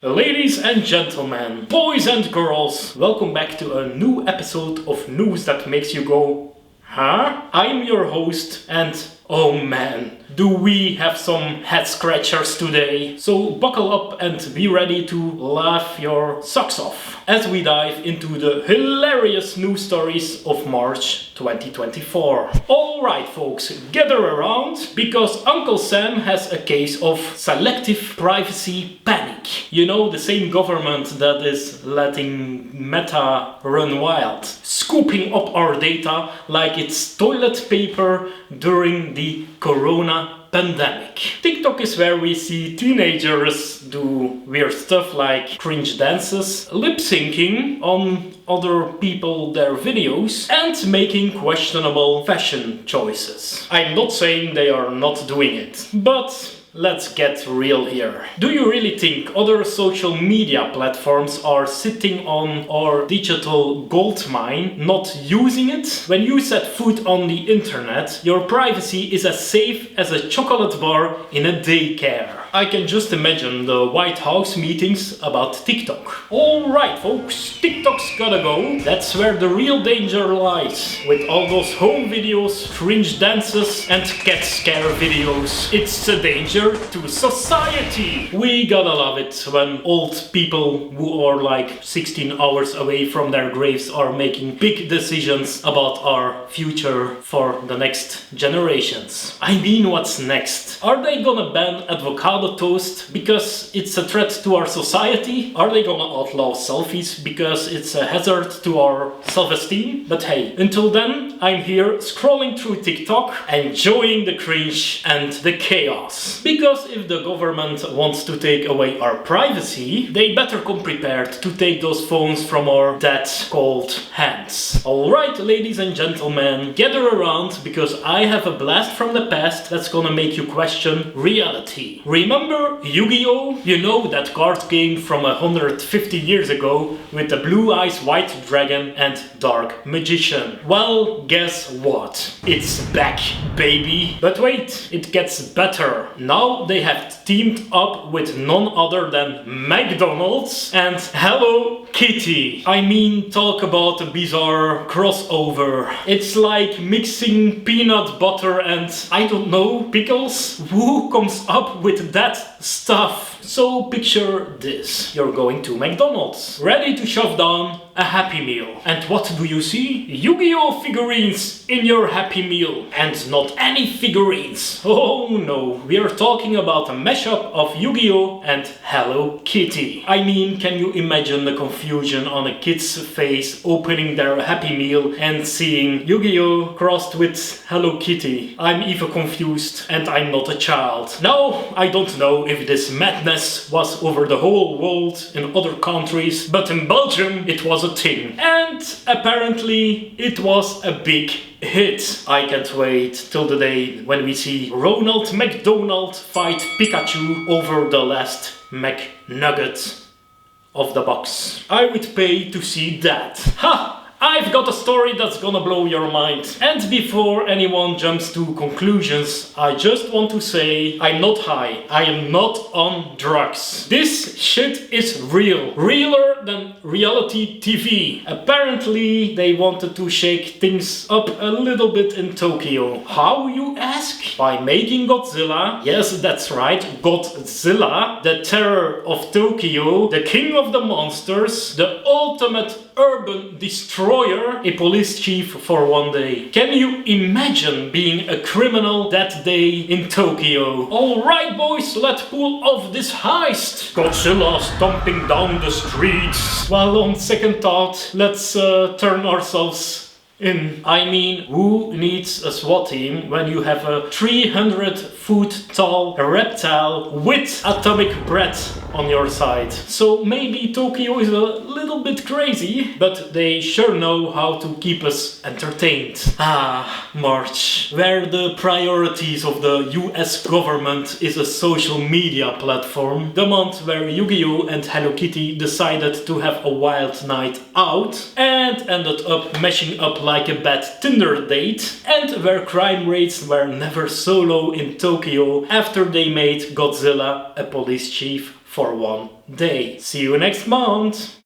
Ladies and gentlemen, boys and girls, welcome back to a new episode of News That Makes You Go, huh? I'm your host and oh man, do we have some head scratchers today. So buckle up and be ready to laugh your socks off as we dive into the hilarious news stories of March 2024. Alright folks, gather around because Uncle Sam has a case of selective privacy panic. You know, the same government that is letting Meta run wild, scooping up our data like it's toilet paper during the Corona pandemic. TikTok is where we see teenagers do weird stuff like cringe dances, lip syncing on other people their videos, and making questionable fashion choices. I'm not saying they are not doing it, but let's get real here. Do you really think other social media platforms are sitting on our digital gold mine, not using it? When you set foot on the internet, your privacy is as safe as a chocolate bar in a daycare. I can just imagine the White House meetings about TikTok. Alright folks, TikTok's gotta go. That's where the real danger lies. With all those home videos, cringe dances and cat scare videos. It's a danger to society. We gotta love it when old people who are like 16 hours away from their graves are making big decisions about our future for the next generations. I mean, what's next? Are they gonna ban avocado toast because it's a threat to our society? Are they gonna outlaw selfies because it's a hazard to our self-esteem? But hey, until then, I'm here scrolling through TikTok, enjoying the cringe and the chaos. Because if the government wants to take away our privacy, they better come prepared to take those phones from our dead, cold hands. Alright, ladies and gentlemen, gather around because I have a blast from the past that's gonna make you question reality. Remember Yu-Gi-Oh? You know, that card game from 150 years ago with the blue eyes white dragon and dark magician. Well, guess what? It's back, baby. But wait, it gets better. Now they have teamed up with none other than McDonald's and Hello Kitty. I mean, talk about a bizarre crossover. It's like mixing peanut butter and, I don't know, pickles? Who comes up with that stuff? So picture this. You're going to McDonald's, ready to shove down a Happy Meal. And what do you see? Yu-Gi-Oh figurines in your Happy Meal. And not any figurines. Oh no, we are talking about a mashup of Yu-Gi-Oh and Hello Kitty. I mean, can you imagine the confusion on a kid's face opening their Happy Meal and seeing Yu-Gi-Oh crossed with Hello Kitty? I'm even confused and I'm not a child. Now, I don't know if this madness was over the whole world in other countries, but in Belgium it was a thing. And apparently it was a big hit. I can't wait till the day when we see Ronald McDonald fight Pikachu over the last McNugget of the box. I would pay to see that. Ha! I've got a story that's gonna blow your mind. And before anyone jumps to conclusions, I just want to say I'm not high. I am not on drugs. This shit is real. Realer than reality TV. Apparently, they wanted to shake things up a little bit in Tokyo. How, you ask? By making Godzilla, yes, that's right, Godzilla, the terror of Tokyo, the king of the monsters, the ultimate urban destroyer, a police chief for one day. Can you imagine being a criminal that day in Tokyo? Alright boys, let's pull off this heist. Godzilla stomping down the streets. Well, on second thought, let's turn ourselves in. I mean, who needs a SWAT team when you have a 300-foot tall reptile with atomic breath on your side? So maybe Tokyo is a little bit crazy, but they sure know how to keep us entertained. Ah, March, where the priorities of the US government is a social media platform, the month where Yu-Gi-Oh and Hello Kitty decided to have a wild night out and ended up mashing up like a bad Tinder date, and where crime rates were never so low in Tokyo after they made Godzilla a police chief for one day. See you next month!